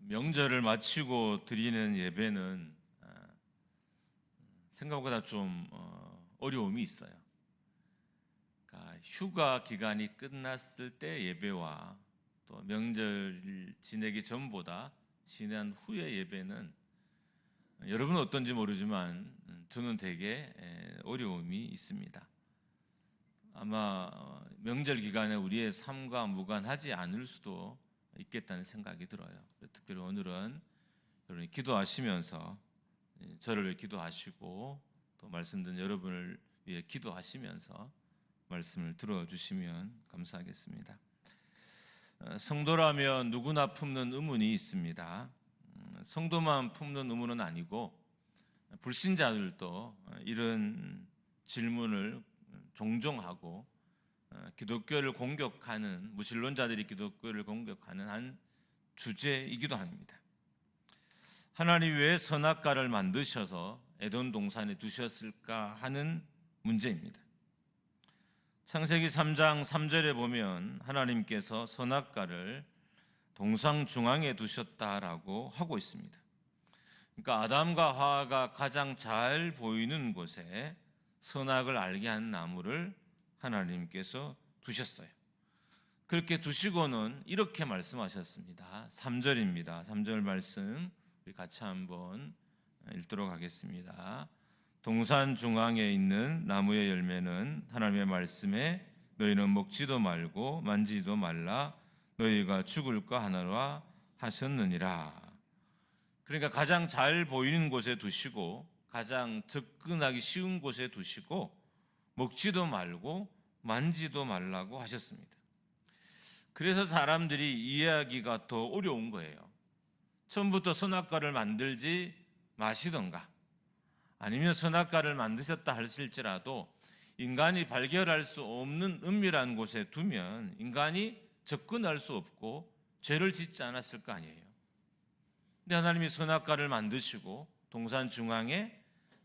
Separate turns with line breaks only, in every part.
명절을 마치고 드리는 예배는 생각보다 좀 어려움이 있어요. 그러니까 휴가 기간이 끝났을 때 예배와 또 명절 지내기 전보다 지난 후의 예배는 여러분은 어떤지 모르지만 저는 되게 어려움이 있습니다. 아마 명절 기간에 우리의 삶과 무관하지 않을 수도 있겠다는 생각이 들어요. 특별히 오늘은 여러분이 기도하시면서 저를 위해 기도하시고 또 말씀 듣는 여러분을 위해 기도하시면서 말씀을 들어주시면 감사하겠습니다. 성도라면 누구나 품는 의문이 있습니다. 성도만 품는 의문은 아니고 불신자들도 이런 질문을 종종 하고 기독교를 공격하는, 무신론자들이 기독교를 공격하는 한 주제이기도 합니다. 하나님이 왜 선악과를 만드셔서 에덴 동산에 두셨을까 하는 문제입니다. 창세기 3장 3절에 보면 하나님께서 선악과를 동산 중앙에 두셨다라고 하고 있습니다. 그러니까 아담과 하와가 가장 잘 보이는 곳에 선악을 알게 한 나무를 하나님께서 두셨어요. 그렇게 두시고는 이렇게 말씀하셨습니다. 3절입니다. 3절 말씀 우리 같이 한번 읽도록 하겠습니다. 동산 중앙에 있는 나무의 열매는 하나님의 말씀에 너희는 먹지도 말고 만지지도 말라 너희가 죽을까 하노라 하셨느니라. 그러니까 가장 잘 보이는 곳에 두시고 가장 접근하기 쉬운 곳에 두시고 먹지도 말고 만지도 말라고 하셨습니다. 그래서 사람들이 이해하기가 더 어려운 거예요. 처음부터 선악과를 만들지 마시던가 아니면 선악과를 만드셨다 할지라도 인간이 발견할 수 없는 은밀한 곳에 두면 인간이 접근할 수 없고 죄를 짓지 않았을 거 아니에요. 근데 하나님이 선악과를 만드시고 동산 중앙에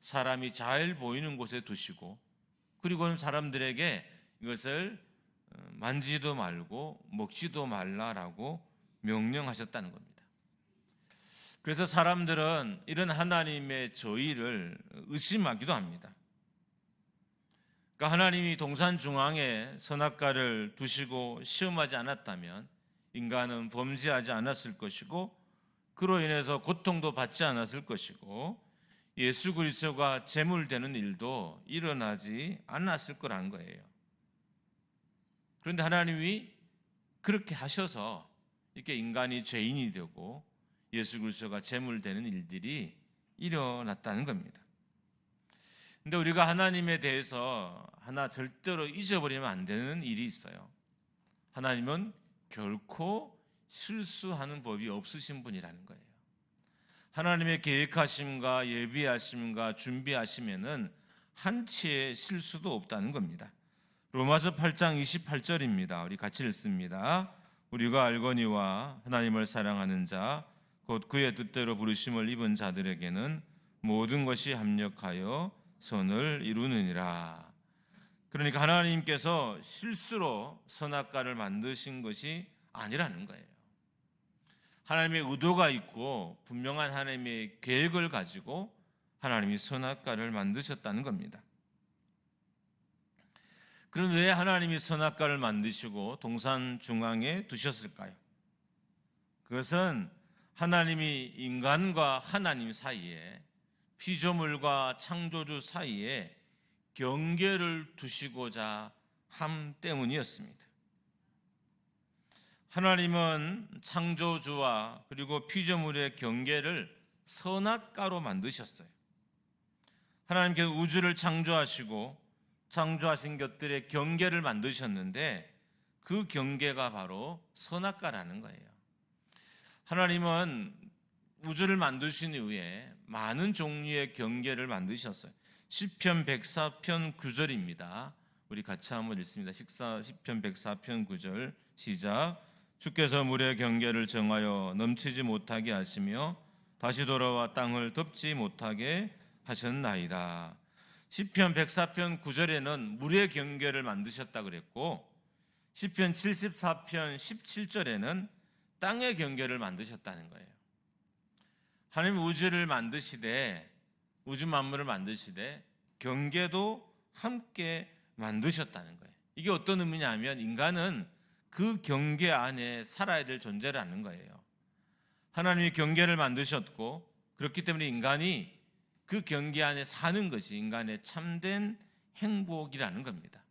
사람이 잘 보이는 곳에 두시고 그리고는 사람들에게 이것을 만지도 말고 먹지도 말라라고 명령하셨다는 겁니다. 그래서 사람들은 이런 하나님의 저의를 의심하기도 합니다. 그러니까 하나님이 동산 중앙에 선악과를 두시고 시험하지 않았다면 인간은 범죄하지 않았을 것이고 그로 인해서 고통도 받지 않았을 것이고 예수 그리스도가 제물되는 일도 일어나지 않았을 거라는 거예요. 그런데 하나님이 그렇게 하셔서 이렇게 인간이 죄인이 되고 예수 그리스도가 제물되는 일들이 일어났다는 겁니다. 근데 우리가 하나님에 대해서 하나 절대로 잊어버리면 안 되는 일이 있어요. 하나님은 결코 실수하는 법이 없으신 분이라는 거예요. 하나님의 계획하심과 예비하심과 준비하심에는 한치의 실수도 없다는 겁니다. 로마서 8장 28절입니다. 우리 같이 읽습니다. 우리가 알거니와 하나님을 사랑하는 자 곧 그의 뜻대로 부르심을 입은 자들에게는 모든 것이 합력하여 선을 이루느니라. 그러니까 하나님께서 실수로 선악과를 만드신 것이 아니라는 거예요. 하나님의 의도가 있고 분명한 하나님의 계획을 가지고 하나님이 선악과를 만드셨다는 겁니다. 그럼 왜 하나님이 선악과를 만드시고 동산 중앙에 두셨을까요? 그것은 하나님이 인간과 하나님 사이에 피조물과 창조주 사이에 경계를 두시고자 함 때문이었습니다. 하나님은 창조주와 그리고 피조물의 경계를 선악과로 만드셨어요. 하나님께서 우주를 창조하시고 창조하신 것들의 경계를 만드셨는데 그 경계가 바로 선악과라는 거예요. 하나님은 우주를 만드신 이후에 많은 종류의 경계를 만드셨어요. 시편 104편 9절입니다. 우리 같이 한번 읽습니다. 시편 104편 9절 시작. 주께서 물의 경계를 정하여 넘치지 못하게 하시며 다시 돌아와 땅을 덮지 못하게 하셨나이다. 시편 104편 9절에는 물의 경계를 만드셨다 그랬고 시편 74편 17절에는 땅의 경계를 만드셨다는 거예요. 하나님 우주를 만드시되, 우주 만물을 만드시되 경계도 함께 만드셨다는 거예요. 이게 어떤 의미냐면 인간은 그 경계 안에 살아야 될 존재라는 거예요. 하나님이 경계를 만드셨고, 그렇기 때문에 인간이 그 경계 안에 사는 것이 인간의 참된 행복이라는 겁니다.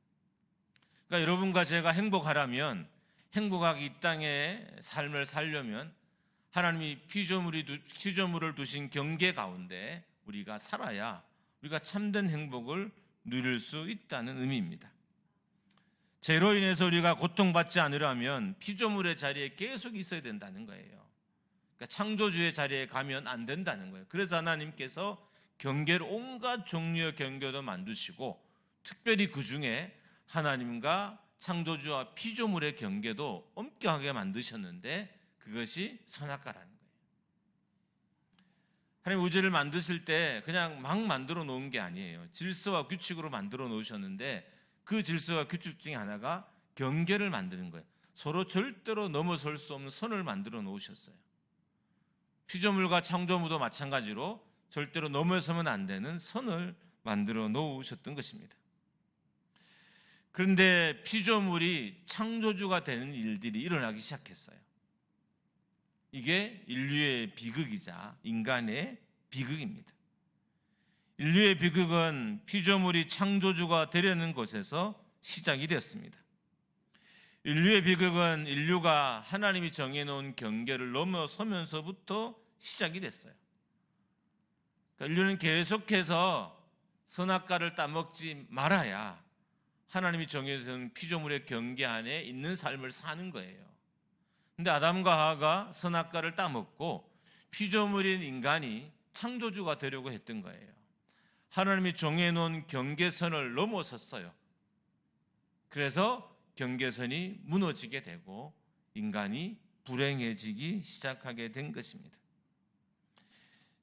그러니까 여러분과 제가 행복하라면, 행복하게 이 땅의 삶을 살려면 하나님이 피조물을 두신 경계 가운데 우리가 살아야 우리가 참된 행복을 누릴 수 있다는 의미입니다. 죄로 인해서 우리가 고통받지 않으려면 피조물의 자리에 계속 있어야 된다는 거예요. 그러니까 창조주의 자리에 가면 안 된다는 거예요. 그래서 하나님께서 경계를, 온갖 종류의 경계도 만드시고, 특별히 그 중에 하나님과 창조주와 피조물의 경계도 엄격하게 만드셨는데, 그것이 선악과라는 거예요. 하나님 우주를 만드실 때 그냥 막 만들어 놓은 게 아니에요. 질서와 규칙으로 만들어 놓으셨는데, 그 질서와 규칙 중에 하나가 경계를 만드는 거예요. 서로 절대로 넘어설 수 없는 선을 만들어 놓으셨어요. 피조물과 창조물도 마찬가지로 절대로 넘어서면 안 되는 선을 만들어 놓으셨던 것입니다. 그런데 피조물이 창조주가 되는 일들이 일어나기 시작했어요. 이게 인류의 비극이자 인간의 비극입니다. 인류의 비극은 피조물이 창조주가 되려는 것에서 시작이 됐습니다. 인류의 비극은 인류가 하나님이 정해놓은 경계를 넘어서면서부터 시작이 됐어요. 그러니까 인류는 계속해서 선악과를 따먹지 말아야 하나님이 정해놓은 피조물의 경계 안에 있는 삶을 사는 거예요. 근데 아담과 하와가 선악과를 따먹고 피조물인 인간이 창조주가 되려고 했던 거예요. 하나님이 정해놓은 경계선을 넘어섰어요. 그래서 경계선이 무너지게 되고 인간이 불행해지기 시작하게 된 것입니다.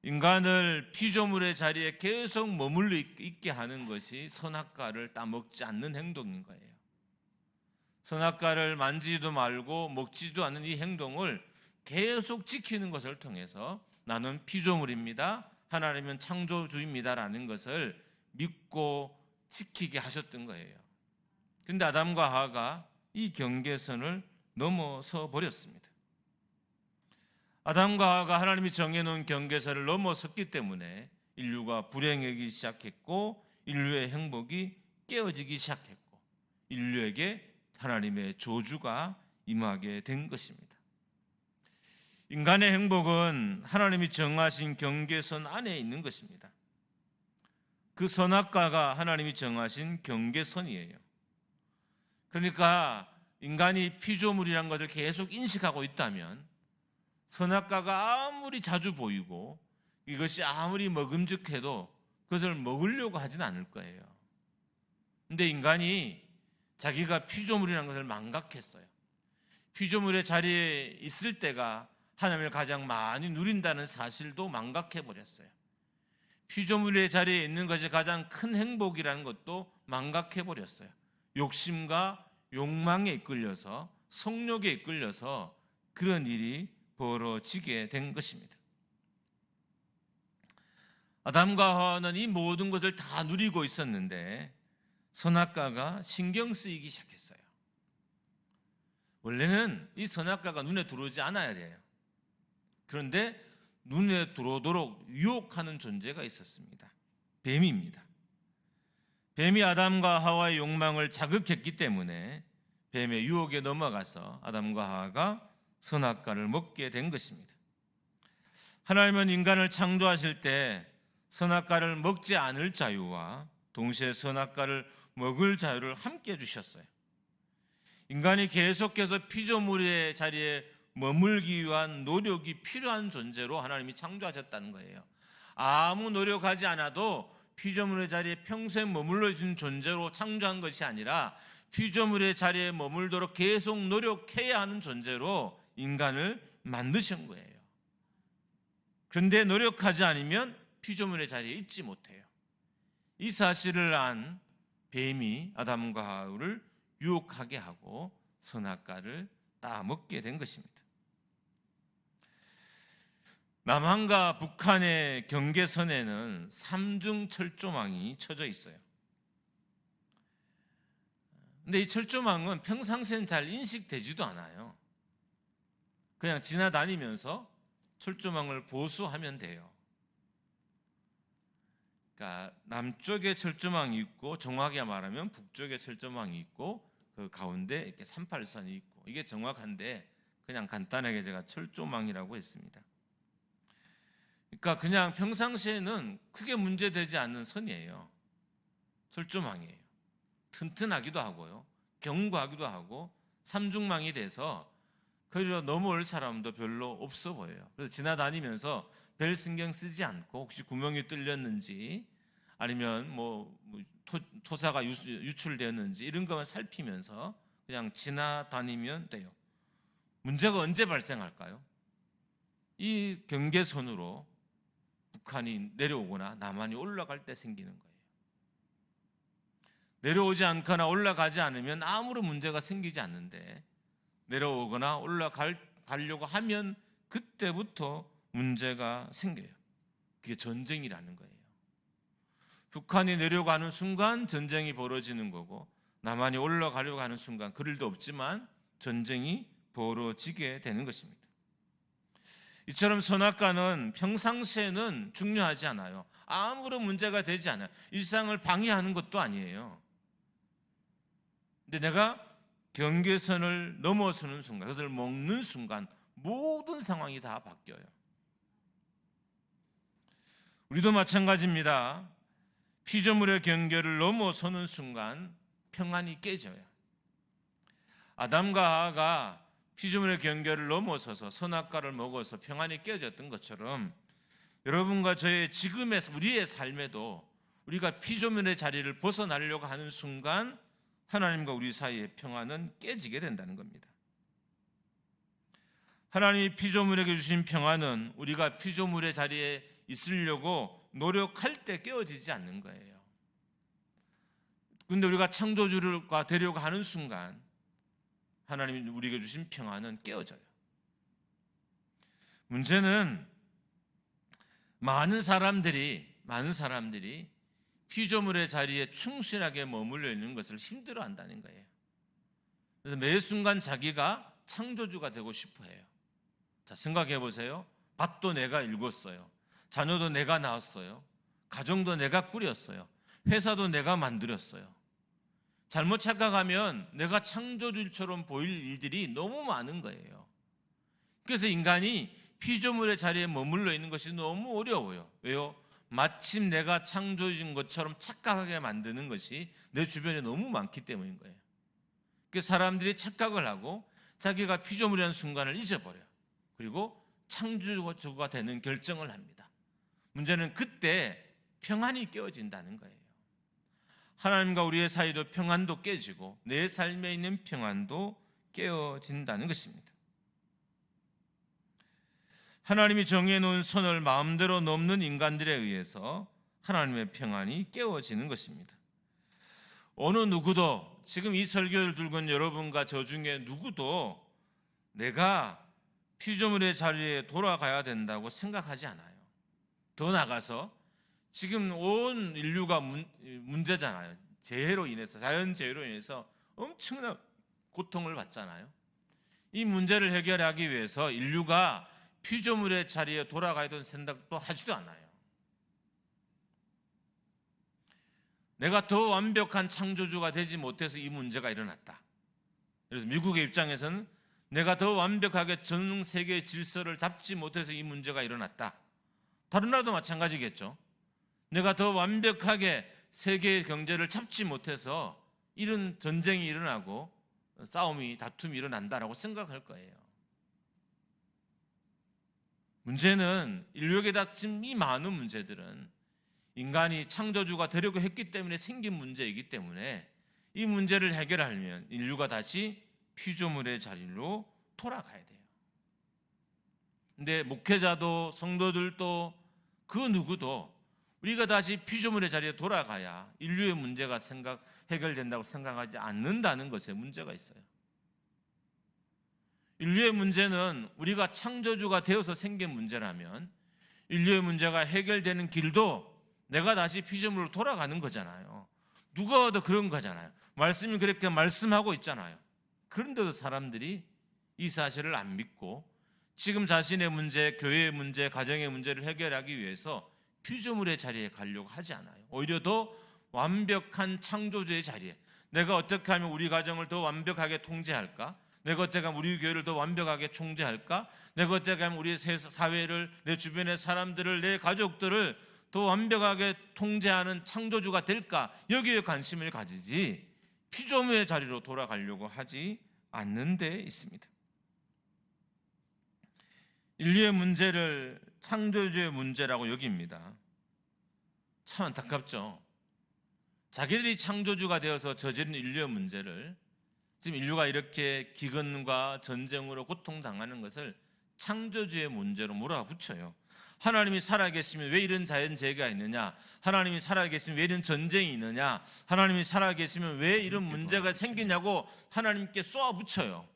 인간을 피조물의 자리에 계속 머물러 있게 하는 것이 선악과를 따먹지 않는 행동인 거예요. 선악과를 만지지도 말고 먹지도 않는 이 행동을 계속 지키는 것을 통해서 나는 피조물입니다, 하나님은 창조주입니다라는 것을 믿고 지키게 하셨던 거예요. 그런데 아담과 하와가 이 경계선을 넘어서 버렸습니다. 아담과 하와가 하나님이 정해놓은 경계선을 넘어섰기 때문에 인류가 불행하기 시작했고, 인류의 행복이 깨어지기 시작했고, 인류에게 하나님의 저주가 임하게 된 것입니다. 인간의 행복은 하나님이 정하신 경계선 안에 있는 것입니다. 그 선악과가 하나님이 정하신 경계선이에요. 그러니까 인간이 피조물이라는 것을 계속 인식하고 있다면 선악과가 아무리 자주 보이고 이것이 아무리 먹음직해도 그것을 먹으려고 하진 않을 거예요. 그런데 인간이 자기가 피조물이라는 것을 망각했어요. 피조물의 자리에 있을 때가 하나님을 가장 많이 누린다는 사실도 망각해버렸어요. 피조물의 자리에 있는 것이 가장 큰 행복이라는 것도 망각해버렸어요. 욕심과 욕망에 이끌려서, 성욕에 이끌려서 그런 일이 벌어지게 된 것입니다. 아담과 하와는 이 모든 것을 다 누리고 있었는데 선악과가 신경 쓰이기 시작했어요. 원래는 이 선악과가 눈에 들어오지 않아야 돼요. 그런데 눈에 들어오도록 유혹하는 존재가 있었습니다. 뱀입니다. 뱀이 아담과 하와의 욕망을 자극했기 때문에 뱀의 유혹에 넘어가서 아담과 하와가 선악과를 먹게 된 것입니다. 하나님은 인간을 창조하실 때 선악과를 먹지 않을 자유와 동시에 선악과를 먹을 자유를 함께 주셨어요. 인간이 계속해서 피조물의 자리에 머물기 위한 노력이 필요한 존재로 하나님이 창조하셨다는 거예요. 아무 노력하지 않아도 피조물의 자리에 평생 머물러 있는 존재로 창조한 것이 아니라 피조물의 자리에 머물도록 계속 노력해야 하는 존재로 인간을 만드신 거예요. 그런데 노력하지 않으면 피조물의 자리에 있지 못해요. 이 사실을 안 뱀이 아담과 하와를 유혹하게 하고 선악과를 따먹게 된 것입니다. 남한과 북한의 경계선에는 삼중 철조망이 쳐져 있어요. 근데 이 철조망은 평상시엔 잘 인식되지도 않아요. 그냥 지나다니면서 철조망을 보수하면 돼요. 그러니까 남쪽에 철조망이 있고, 정확하게 말하면 북쪽에 철조망이 있고, 그 가운데 이렇게 38선이 있고, 이게 정확한데 그냥 간단하게 제가 철조망이라고 했습니다. 그러니까 그냥 평상시에는 크게 문제되지 않는 선이에요. 철조망이에요. 튼튼하기도 하고요, 견고하기도 하고, 삼중망이 돼서 그리고 넘어올 사람도 별로 없어 보여요. 그래서 지나다니면서 별 신경 쓰지 않고, 혹시 구멍이 뚫렸는지 아니면 토사가 유출되었는지 이런 것만 살피면서 그냥 지나다니면 돼요. 문제가 언제 발생할까요? 이 경계선으로 북한이 내려오거나 남한이 올라갈 때 생기는 거예요. 내려오지 않거나 올라가지 않으면 아무런 문제가 생기지 않는데, 내려오거나 올라가려고 하면 그때부터 문제가 생겨요. 그게 전쟁이라는 거예요. 북한이 내려가는 순간 전쟁이 벌어지는 거고, 남한이 올라가려고 하는 순간 그럴 일도 없지만 전쟁이 벌어지게 되는 것입니다. 이처럼 선악과는 평상시에는 중요하지 않아요. 아무런 문제가 되지 않아요. 일상을 방해하는 것도 아니에요. 근데 내가 경계선을 넘어서는 순간, 그것을 먹는 순간 모든 상황이 다 바뀌어요. 우리도 마찬가지입니다. 피조물의 경계를 넘어서는 순간 평안이 깨져요. 아담과 하와가 피조물의 경계를 넘어서서 선악과를 먹어서 평안이 깨졌던 것처럼, 여러분과 저의 지금의 우리의 삶에도 우리가 피조물의 자리를 벗어나려고 하는 순간 하나님과 우리 사이의 평안은 깨지게 된다는 겁니다. 하나님이 피조물에게 주신 평안은 우리가 피조물의 자리에 있으려고 노력할 때 깨어지지 않는 거예요. 그런데 우리가 창조주가 되려고 하는 순간 하나님이 우리에게 주신 평안은 깨어져요. 문제는 많은 사람들이 피조물의 자리에 충실하게 머물러 있는 것을 힘들어한다는 거예요. 그래서 매 순간 자기가 창조주가 되고 싶어 해요. 자, 생각해 보세요. 밭도 내가 일궜어요. 자녀도 내가 낳았어요. 가정도 내가 꾸렸어요. 회사도 내가 만들었어요. 잘못 착각하면 내가 창조주처럼 보일 일들이 너무 많은 거예요. 그래서 인간이 피조물의 자리에 머물러 있는 것이 너무 어려워요. 왜요? 마침 내가 창조주인 것처럼 착각하게 만드는 것이 내 주변에 너무 많기 때문인 거예요. 그래서 사람들이 착각을 하고 자기가 피조물이라는 순간을 잊어버려요. 그리고 창조주가 되는 결정을 합니다. 문제는 그때 평안이 깨어진다는 거예요. 하나님과 우리의 사이도 평안도 깨지고 내 삶에 있는 평안도 깨어진다는 것입니다. 하나님이 정해놓은 선을 마음대로 넘는 인간들에 의해서 하나님의 평안이 깨어지는 것입니다. 어느 누구도, 지금 이 설교를 들고 있는 여러분과 저 중에 누구도 내가 피조물의 자리에 돌아가야 된다고 생각하지 않아요. 더 나아가서 지금 온 인류가 문제잖아요. 재해로 인해서, 자연재해로 인해서 엄청난 고통을 받잖아요. 이 문제를 해결하기 위해서 인류가 피조물의 자리에 돌아가야 되는 생각도 하지도 않아요. 내가 더 완벽한 창조주가 되지 못해서 이 문제가 일어났다. 그래서 미국의 입장에서는 내가 더 완벽하게 전 세계의 질서를 잡지 못해서 이 문제가 일어났다. 다른 나라도 마찬가지겠죠. 내가 더 완벽하게 세계의 경제를 잡지 못해서 이런 전쟁이 일어나고 다툼이 일어난다라고 생각할 거예요. 문제는 인류에게 닥친 이 많은 문제들은 인간이 창조주가 되려고 했기 때문에 생긴 문제이기 때문에 이 문제를 해결하려면 인류가 다시 피조물의 자리로 돌아가야 돼요. 근데 목회자도 성도들도 그 누구도 우리가 다시 피조물의 자리에 돌아가야 인류의 문제가 해결된다고 생각하지 않는다는 것에 문제가 있어요. 인류의 문제는 우리가 창조주가 되어서 생긴 문제라면 인류의 문제가 해결되는 길도 내가 다시 피조물로 돌아가는 거잖아요. 누가 와도 그런 거잖아요. 말씀이 그렇게 말씀하고 있잖아요. 그런데도 사람들이 이 사실을 안 믿고 지금 자신의 문제, 교회의 문제, 가정의 문제를 해결하기 위해서 피조물의 자리에 가려고 하지 않아요. 오히려 더 완벽한 창조주의 자리에, 내가 어떻게 하면 우리 가정을 더 완벽하게 통제할까? 내가 어떻게 하면 우리 교회를 더 완벽하게 통제할까? 내가 어떻게 하면 우리 사회를, 내 주변의 사람들을, 내 가족들을 더 완벽하게 통제하는 창조주가 될까? 여기에 관심을 가지지 피조물의 자리로 돌아가려고 하지 않는 데 있습니다. 인류의 문제를 창조주의 문제라고 여깁니다. 참 안타깝죠. 자기들이 창조주가 되어서 저지른 인류의 문제를, 지금 인류가 이렇게 기근과 전쟁으로 고통당하는 것을 창조주의 문제로 몰아붙여요. 하나님이 살아계시면 왜 이런 자연재해가 있느냐? 하나님이 살아계시면 왜 이런 전쟁이 있느냐? 하나님이 살아계시면 왜 이런 문제가 생기냐고 하나님께 쏘아붙여요.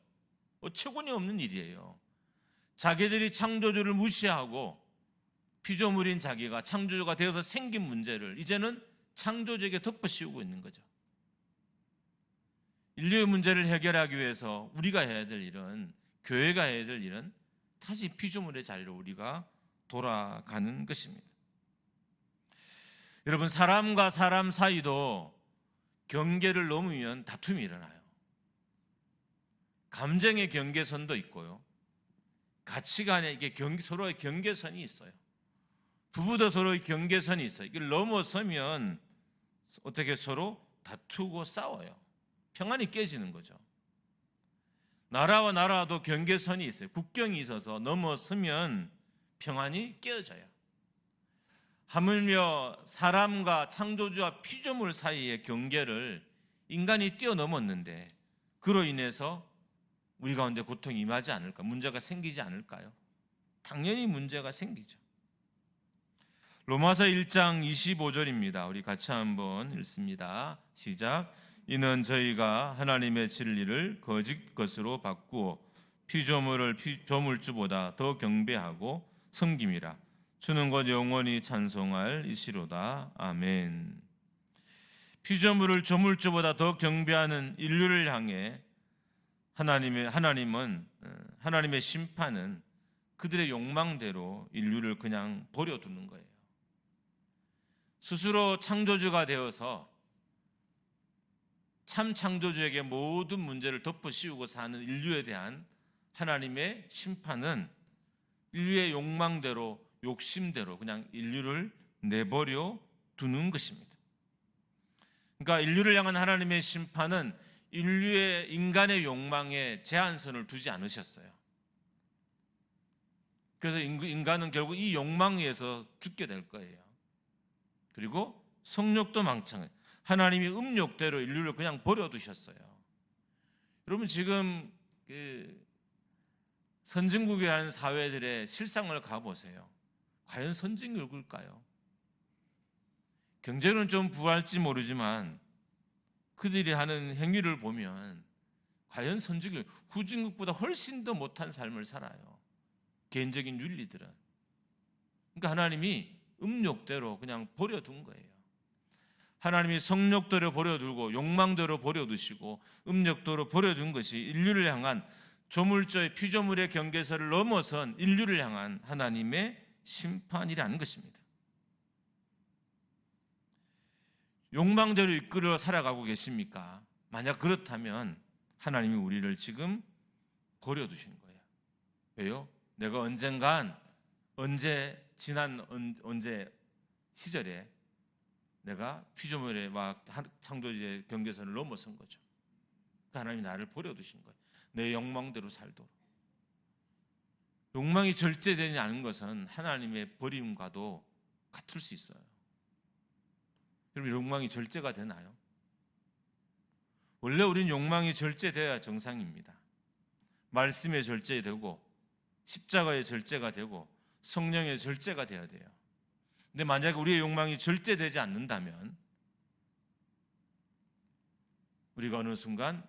체권이 없는 일이에요. 자기들이 창조주를 무시하고 피조물인 자기가 창조주가 되어서 생긴 문제를 이제는 창조주에게 덮어씌우고 있는 거죠. 인류의 문제를 해결하기 위해서 우리가 해야 될 일은, 교회가 해야 될 일은 다시 피조물의 자리로 우리가 돌아가는 것입니다. 여러분, 사람과 사람 사이도 경계를 넘으면 다툼이 일어나요. 감정의 경계선도 있고요, 가치관의 서로의 경계선이 있어요. 부부도 서로의 경계선이 있어요. 이걸 넘어서면 어떻게 서로 다투고 싸워요. 평안이 깨지는 거죠. 나라와 나라도 경계선이 있어요. 국경이 있어서 넘어서면 평안이 깨어져요. 하물며 사람과 창조주와 피조물 사이의 경계를 인간이 뛰어넘었는데 그로 인해서 우리 가운데 고통이 임하지 않을까? 문제가 생기지 않을까요? 당연히 문제가 생기죠. 로마서 1장 25절입니다. 우리 같이 한번 읽습니다. 시작. 이는 저희가 하나님의 진리를 거짓 것으로 바꾸어 피조물을 조물주보다 더 경배하고 섬김이라. 주는 것 영원히 찬송할 이시로다. 아멘. 피조물을 조물주보다 더 경배하는 인류를 향해 하나님의 심판은 그들의 욕망대로 인류를 그냥 버려두는 거예요. 스스로 창조주가 되어서 참 창조주에게 모든 문제를 덮어씌우고 사는 인류에 대한 하나님의 심판은 인류의 욕망대로, 욕심대로 그냥 인류를 내버려 두는 것입니다. 그러니까 인류를 향한 하나님의 심판은 인간의 욕망에 제한선을 두지 않으셨어요. 그래서 인간은 결국 이 욕망에 의해서 죽게 될 거예요. 그리고 성욕도 마찬가지예요. 하나님이 음욕대로 인류를 그냥 버려두셨어요. 여러분, 지금 선진국에 한 사회들의 실상을 가보세요. 과연 선진국일까요? 경제는 좀 부할지 모르지만 그들이 하는 행위를 보면 과연 선진국, 후진국보다 훨씬 더 못한 삶을 살아요. 개인적인 윤리들은. 그러니까 하나님이 음욕대로 그냥 버려둔 거예요. 하나님이 성욕대로 버려두고 욕망대로 버려두시고 음욕대로 버려둔 것이 인류를 향한 조물주의 피조물의 경계선을 넘어선 인류를 향한 하나님의 심판이라는 것입니다. 욕망대로 이끌어 살아가고 계십니까? 만약 그렇다면 하나님이 우리를 지금 버려두신 거예요. 왜요? 내가 언제 시절에 내가 피조물과 창조주의 경계선을 넘어선 거죠. 하나님이 나를 버려두신 거예요. 내 욕망대로 살도록. 욕망이 절제되지 않은 것은 하나님의 버림과도 같을 수 있어요. 여러분, 욕망이 절제가 되나요? 원래 우린 욕망이 절제돼야 정상입니다. 말씀의 절제되고 십자가의 절제가 되고 성령의 절제가 돼야 돼요. 근데 만약에 우리의 욕망이 절제되지 않는다면 우리가 어느 순간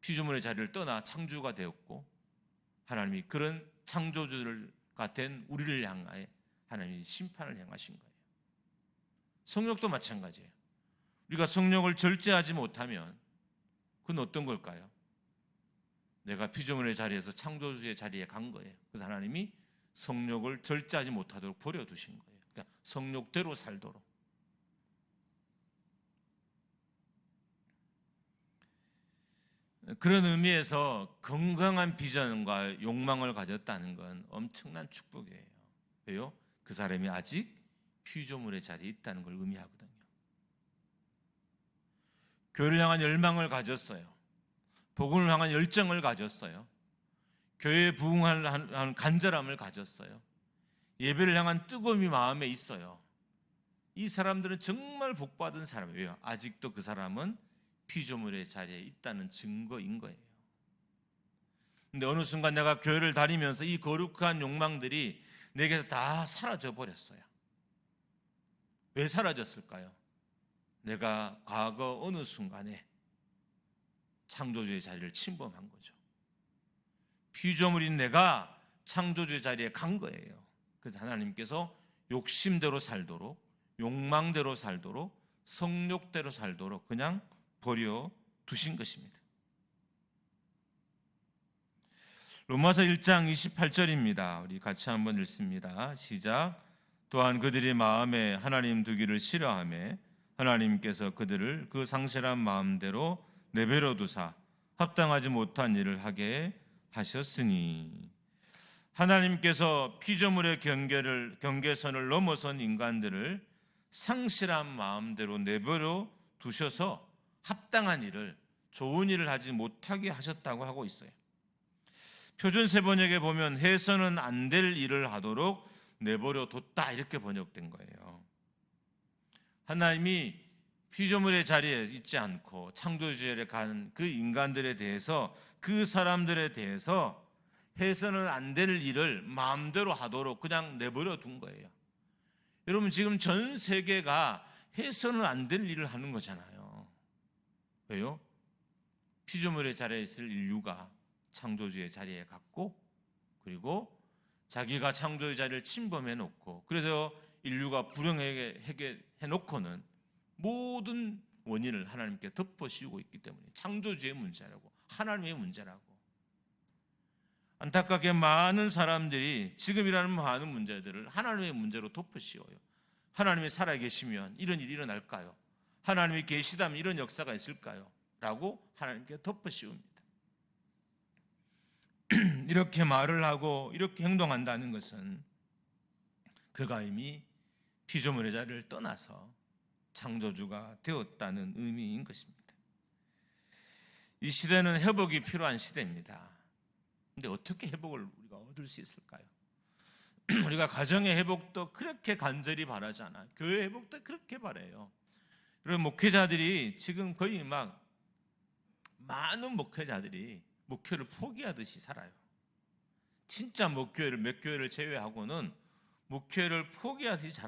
피조물의 자리를 떠나 창조가 되었고 하나님이 그런 창조주가 된 우리를 향하여 하나님이 심판을 행하신 거예요. 성욕도 마찬가지예요. 우리가 성욕을 절제하지 못하면 그건 어떤 걸까요? 내가 피조물의 자리에서 창조주의 자리에 간 거예요. 그래서 하나님이 성욕을 절제하지 못하도록 버려두신 거예요. 그러니까 성욕대로 살도록. 그런 의미에서 건강한 비전과 욕망을 가졌다는 건 엄청난 축복이에요. 왜요? 그 사람이 아직 피조물의 자리에 있다는 걸 의미하거든요. 교회를 향한 열망을 가졌어요. 복음을 향한 열정을 가졌어요. 교회에 부응하는 간절함을 가졌어요. 예배를 향한 뜨거움이 마음에 있어요. 이 사람들은 정말 복받은 사람이에요. 아직도 그 사람은 피조물의 자리에 있다는 증거인 거예요. 근데 어느 순간 내가 교회를 다니면서 이 거룩한 욕망들이 내게서 다 사라져 버렸어요. 왜 사라졌을까요? 내가 과거 어느 순간에 창조주의 자리를 침범한 거죠. 피조물인 내가 창조주의 자리에 간 거예요. 그래서 하나님께서 욕심대로 살도록, 욕망대로 살도록, 성욕대로 살도록 그냥 버려 두신 것입니다. 로마서 1장 28절입니다. 우리 같이 한번 읽습니다. 시작. 또한 그들이 마음에 하나님 두기를 싫어하며 하나님께서 그들을 그 상실한 마음대로 내버려 두사 합당하지 못한 일을 하게 하셨으니. 하나님께서 피조물의 경계선을 넘어선 인간들을 상실한 마음대로 내버려 두셔서 합당한 일을, 좋은 일을 하지 못하게 하셨다고 하고 있어요. 표준 세번역에 보면 해서는 안 될 일을 하도록 내버려 뒀다 이렇게 번역된 거예요. 하나님이 피조물의 자리에 있지 않고 창조주의에 간 그 인간들에 대해서, 그 사람들에 대해서 해서는 안 될 일을 마음대로 하도록 그냥 내버려 둔 거예요. 여러분, 지금 전 세계가 해서는 안 될 일을 하는 거잖아요. 왜요? 피조물의 자리에 있을 인류가 창조주의 자리에 갔고, 그리고 자기가 창조의 자리를 침범해 놓고, 그래서 인류가 불행하게 해놓고는 모든 원인을 하나님께 덮어씌우고 있기 때문에 창조주의 문제라고, 하나님의 문제라고. 안타깝게 많은 사람들이 지금이라는 많은 문제들을 하나님의 문제로 덮어씌워요. 하나님이 살아계시면 이런 일이 일어날까요? 하나님이 계시다면 이런 역사가 있을까요? 라고 하나님께 덮어씌웁니다. 이렇게 말을 하고 이렇게 행동한다는 것은 그가 이미 피조물의 자리를 떠나서 창조주가 되었다는 의미인 것입니다. 이 시대는 회복이 필요한 시대입니다. 근데 어떻게 회복을 우리가 얻을 수 있을까요? 우리가 가정의 회복도 그렇게 간절히 바라잖아요. 교회 회복도 그렇게 바라요. 그리고 목회자들이 지금 거의 막 많은 목회자들이 목회를 포기하듯이 살아요. 진짜 목교회를, 몇 교회를 제외하고는 목회를 포기하듯이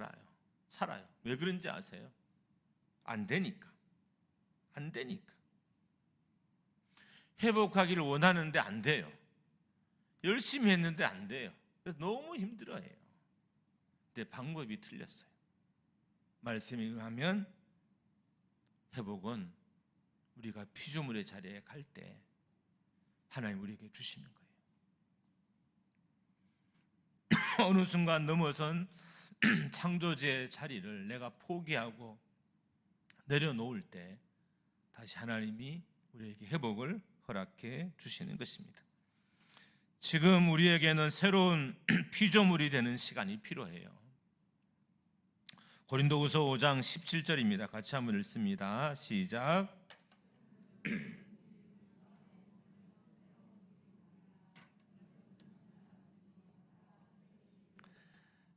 살아요. 왜 그런지 아세요? 안 되니까. 회복하기를 원하는데 안 돼요. 열심히 했는데 안 돼요. 그래서 너무 힘들어해요. 근데 방법이 틀렸어요. 말씀에 의하면 회복은 우리가 피조물의 자리에 갈 때 하나님 우리에게 주시는 거예요. 어느 순간 넘어선 창조주의 자리를 내가 포기하고 내려놓을 때 다시 하나님이 우리에게 회복을 허락해 주시는 것입니다. 지금 우리에게는 새로운 피조물이 되는 시간이 필요해요. 고린도후서 5장 17절입니다. 같이 한번 읽습니다. 시작.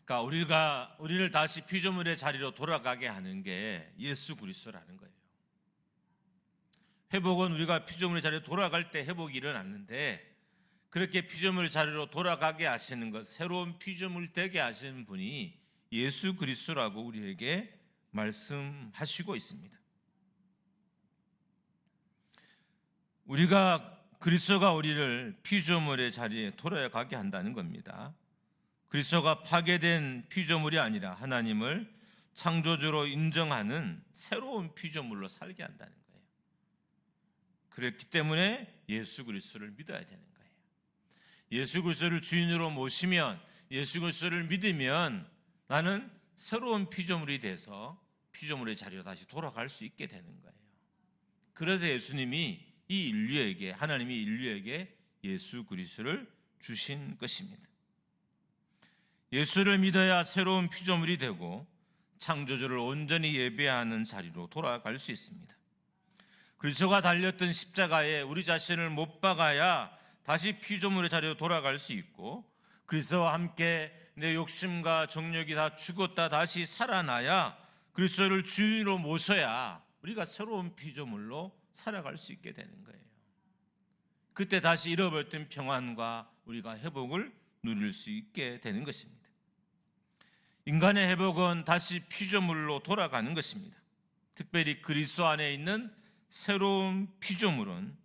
그러니까 우리를 다시 피조물의 자리로 돌아가게 하는 게 예수 그리스도라는 거예요. 회복은 우리가 피조물의 자리로 돌아갈 때 회복이 일어났는데, 그렇게 피조물의 자리로 돌아가게 하시는 것, 새로운 피조물 되게 하시는 분이 예수 그리스도라고 우리에게 말씀하시고 있습니다. 우리가 그리스도가 우리를 피조물의 자리에 돌아가게 한다는 겁니다. 그리스도가 파괴된 피조물이 아니라 하나님을 창조주로 인정하는 새로운 피조물로 살게 한다는 거예요. 그렇기 때문에 예수 그리스도를 믿어야 되는 거예요. 예수 그리스도를 주인으로 모시면, 예수 그리스도를 믿으면 나는 새로운 피조물이 돼서 피조물의 자리로 다시 돌아갈 수 있게 되는 거예요. 그래서 예수님이 이 인류에게, 하나님이 인류에게 예수 그리스도를 주신 것입니다. 예수를 믿어야 새로운 피조물이 되고 창조주를 온전히 예배하는 자리로 돌아갈 수 있습니다. 그리스도가 달렸던 십자가에 우리 자신을 못 박아야 다시 피조물의 자리로 돌아갈 수 있고, 그리스도와 함께 내 욕심과 정욕이 다 죽었다 다시 살아나야 그리스도를 주인으로 모셔야 우리가 새로운 피조물로 살아갈 수 있게 되는 거예요. 그때 다시 잃어버렸던 평안과 우리가 회복을 누릴 수 있게 되는 것입니다. 인간의 회복은 다시 피조물로 돌아가는 것입니다. 특별히 그리스도 안에 있는 새로운 피조물은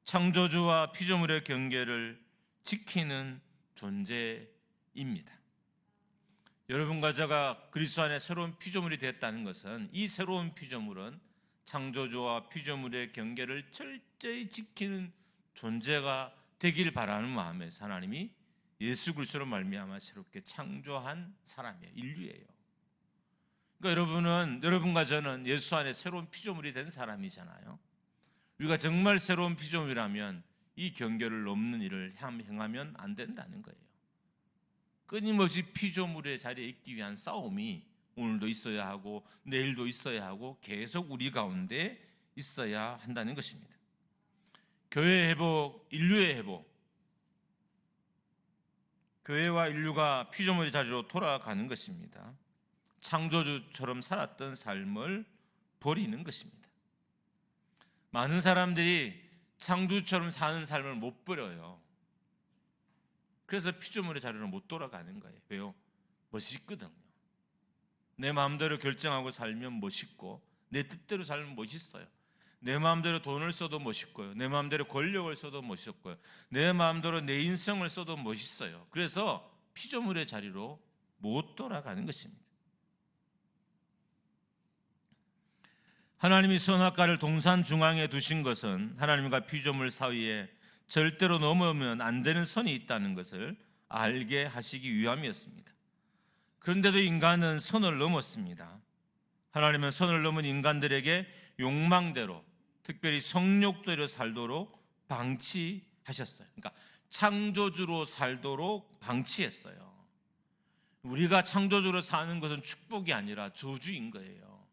창조주와 피조물의 경계를 지키는 존재입니다. 여러분과 제가 그리스도 안에 새로운 피조물이 됐다는 것은, 이 새로운 피조물은 창조주와 피조물의 경계를 철저히 지키는 존재가 되길 바라는 마음에서 하나님이 예수 그리스도로 말미암아 새롭게 창조한 사람이에요. 인류예요. 그러니까 여러분과 저는 예수 안에 새로운 피조물이 된 사람이잖아요. 우리가 정말 새로운 피조물이라면 이 경계를 넘는 일을 행하면 안 된다는 거예요. 끊임없이 피조물의 자리에 있기 위한 싸움이 오늘도 있어야 하고 내일도 있어야 하고 계속 우리 가운데 있어야 한다는 것입니다. 교회의 회복, 인류의 회복, 교회와 인류가 피조물의 자리로 돌아가는 것입니다. 창조주처럼 살았던 삶을 버리는 것입니다. 많은 사람들이 창조주처럼 사는 삶을 못 버려요. 그래서 피조물의 자리로 못 돌아가는 거예요. 왜요? 멋있거든요. 내 마음대로 결정하고 살면 멋있고, 내 뜻대로 살면 멋있어요. 내 마음대로 돈을 써도 멋있고요, 내 마음대로 권력을 써도 멋있고요, 내 마음대로 내 인생을 써도 멋있어요. 그래서 피조물의 자리로 못 돌아가는 것입니다. 하나님이 선악과를 동산 중앙에 두신 것은 하나님과 피조물 사이에 절대로 넘으면 안 되는 선이 있다는 것을 알게 하시기 위함이었습니다. 그런데도 인간은 선을 넘었습니다. 하나님은 선을 넘은 인간들에게 욕망대로, 특별히 성욕대로 살도록 방치하셨어요. 그러니까 창조주로 살도록 방치했어요. 우리가 창조주로 사는 것은 축복이 아니라 저주인 거예요.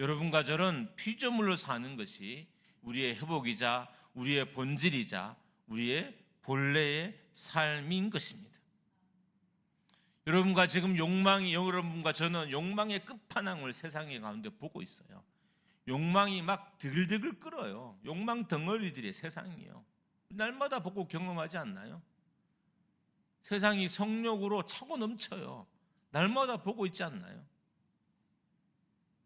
여러분과 저는 피조물로 사는 것이 우리의 회복이자 우리의 본질이자 우리의 본래의 삶인 것입니다. 여러분과 지금 여러분과 저는 욕망의 끝판왕을 세상의 가운데 보고 있어요. 욕망이 막 드글드글 끓어요. 욕망 덩어리들의 세상이에요. 날마다 보고 경험하지 않나요? 세상이 성욕으로 차고 넘쳐요. 날마다 보고 있지 않나요?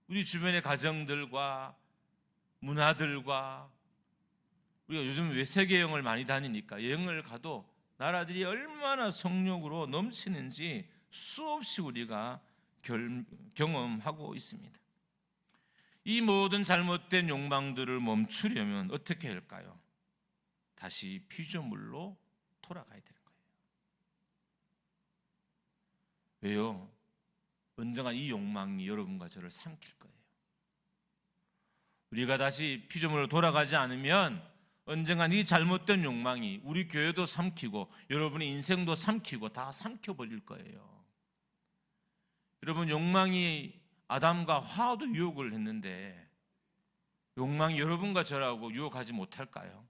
우리 주변의 가정들과 문화들과, 우리가 요즘 왜 세계 여행을 많이 다니니까 여행을 가도 나라들이 얼마나 성욕으로 넘치는지 수없이 우리가 경험하고 있습니다. 이 모든 잘못된 욕망들을 멈추려면 어떻게 할까요? 다시 피조물로 돌아가야 되는 거예요. 왜요? 언젠가 이 욕망이 여러분과 저를 삼킬 거예요. 우리가 다시 피조물로 돌아가지 않으면 언젠간 이 잘못된 욕망이 우리 교회도 삼키고 여러분의 인생도 삼키고 다 삼켜버릴 거예요. 여러분, 욕망이 아담과 하와도 유혹을 했는데 욕망이 여러분과 저라고 유혹하지 못할까요?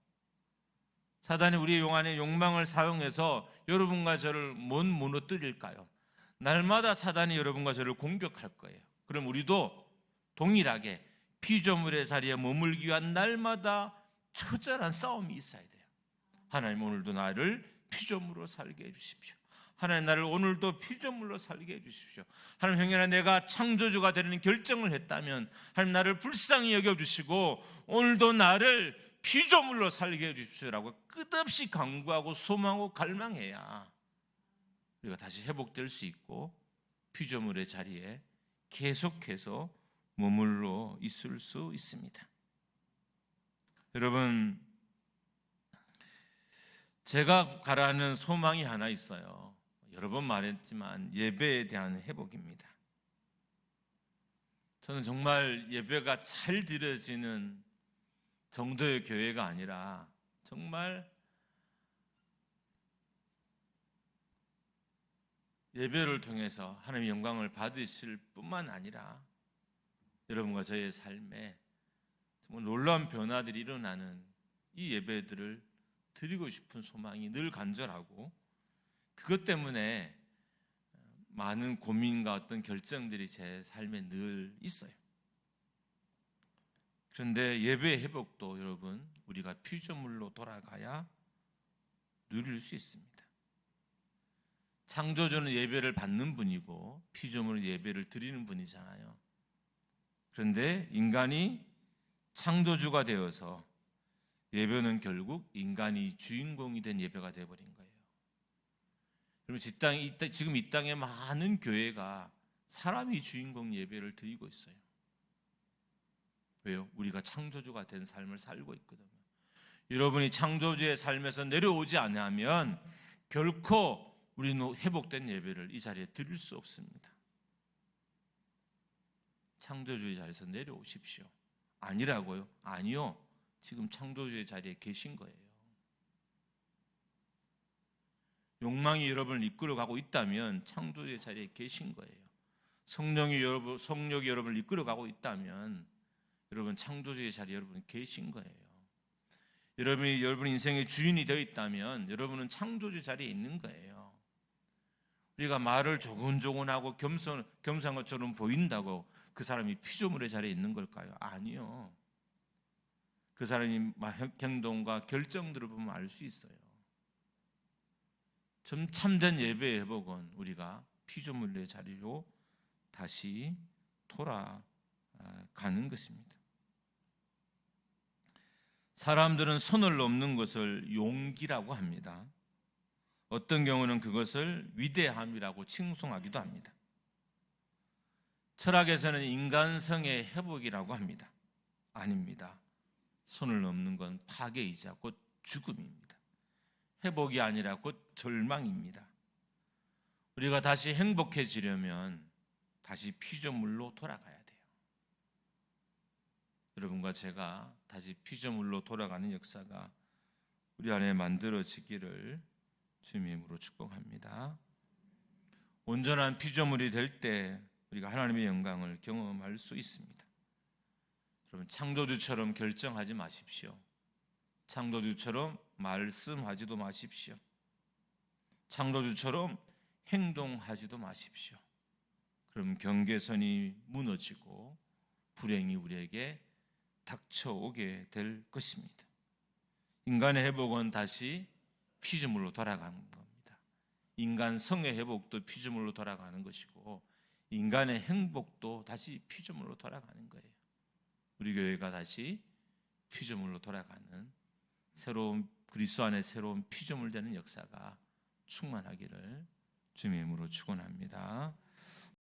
사단이 우리의 안에 욕망을 사용해서 여러분과 저를 못 무너뜨릴까요? 날마다 사단이 여러분과 저를 공격할 거예요. 그럼 우리도 동일하게 피조물의 자리에 머물기 위한 날마다 처절한 싸움이 있어야 돼요. 하나님, 오늘도 나를 피조물로 살게 해주십시오. 하나님, 나를 오늘도 피조물로 살게 해주십시오. 하나님, 형제나 내가 창조주가 되는 결정을 했다면 하나님, 나를 불쌍히 여겨주시고 오늘도 나를 피조물로 살게 해주십시오라고 끝없이 간구하고 소망하고 갈망해야 우리가 다시 회복될 수 있고 피조물의 자리에 계속해서 머물러 있을 수 있습니다. 여러분, 제가 바라는 소망이 하나 있어요. 여러 번 말했지만 예배에 대한 회복입니다. 저는 정말 예배가 잘 드려지는 정도의 교회가 아니라 정말 예배를 통해서 하나님의 영광을 받으실 뿐만 아니라 여러분과 저의 삶에 정말 놀라운 변화들이 일어나는 이 예배들을 드리고 싶은 소망이 늘 간절하고 그것 때문에 많은 고민과 어떤 결정들이 제 삶에 늘 있어요. 그런데 예배의 회복도 여러분 우리가 피조물로 돌아가야 누릴 수 있습니다. 창조주는 예배를 받는 분이고 피조물은 예배를 드리는 분이잖아요. 그런데 인간이 창조주가 되어서 예배는 결국 인간이 주인공이 된 예배가 되어버린 거예요. 여러분, 지금 이 땅에 많은 교회가 사람이 주인공 예배를 드리고 있어요. 왜요? 우리가 창조주가 된 삶을 살고 있거든요. 여러분이 창조주의 삶에서 내려오지 않으면 결코 우리는 회복된 예배를 이 자리에 드릴 수 없습니다. 창조주의 자리에서 내려오십시오. 아니라고요? 아니요. 지금 창조주의 자리에 계신 거예요. 욕망이 여러분을 이끌어가고 있다면 창조주의 자리에 계신 거예요. 성령이 여러분을 이끌어가고 있다면 여러분 창조주의 자리에 여러분 계신 거예요. 여러분이 여러분 인생의 주인이 되어 있다면 여러분은 창조주의 자리에 있는 거예요. 우리가 말을 조곤조곤하고 겸손한 것처럼 보인다고 그 사람이 피조물의 자리에 있는 걸까요? 아니요. 그 사람이 행동과 결정들을 보면 알 수 있어요. 참된 예배의 회복은 우리가 피조물의 자리로 다시 돌아가는 것입니다. 사람들은 선을 넘는 것을 용기라고 합니다. 어떤 경우는 그것을 위대함이라고 칭송하기도 합니다. 철학에서는 인간성의 회복이라고 합니다. 아닙니다. 선을 넘는 건 파괴이자 곧 죽음입니다. 회복이 아니라 곧 절망입니다. 우리가 다시 행복해지려면 다시 피조물로 돌아가야 돼요. 여러분과 제가 다시 피조물로 돌아가는 역사가 우리 안에 만들어지기를 주님의 이름으로 축복합니다. 온전한 피조물이 될 때 우리가 하나님의 영광을 경험할 수 있습니다. 여러분, 창조주처럼 결정하지 마십시오. 창조주처럼 말씀하지도 마십시오. 창조주처럼 행동하지도 마십시오. 그럼 경계선이 무너지고 불행이 우리에게 닥쳐오게 될 것입니다. 인간의 회복은 다시 피조물로 돌아가는 겁니다. 인간 성의 회복도 피조물로 돌아가는 것이고 인간의 행복도 다시 피조물로 돌아가는 거예요. 우리 교회가 다시 피조물로 돌아가는 새로운 그리스도 안에 새로운 피조물 되는 역사가 충만하기를 주님의 이름으로 축원합니다.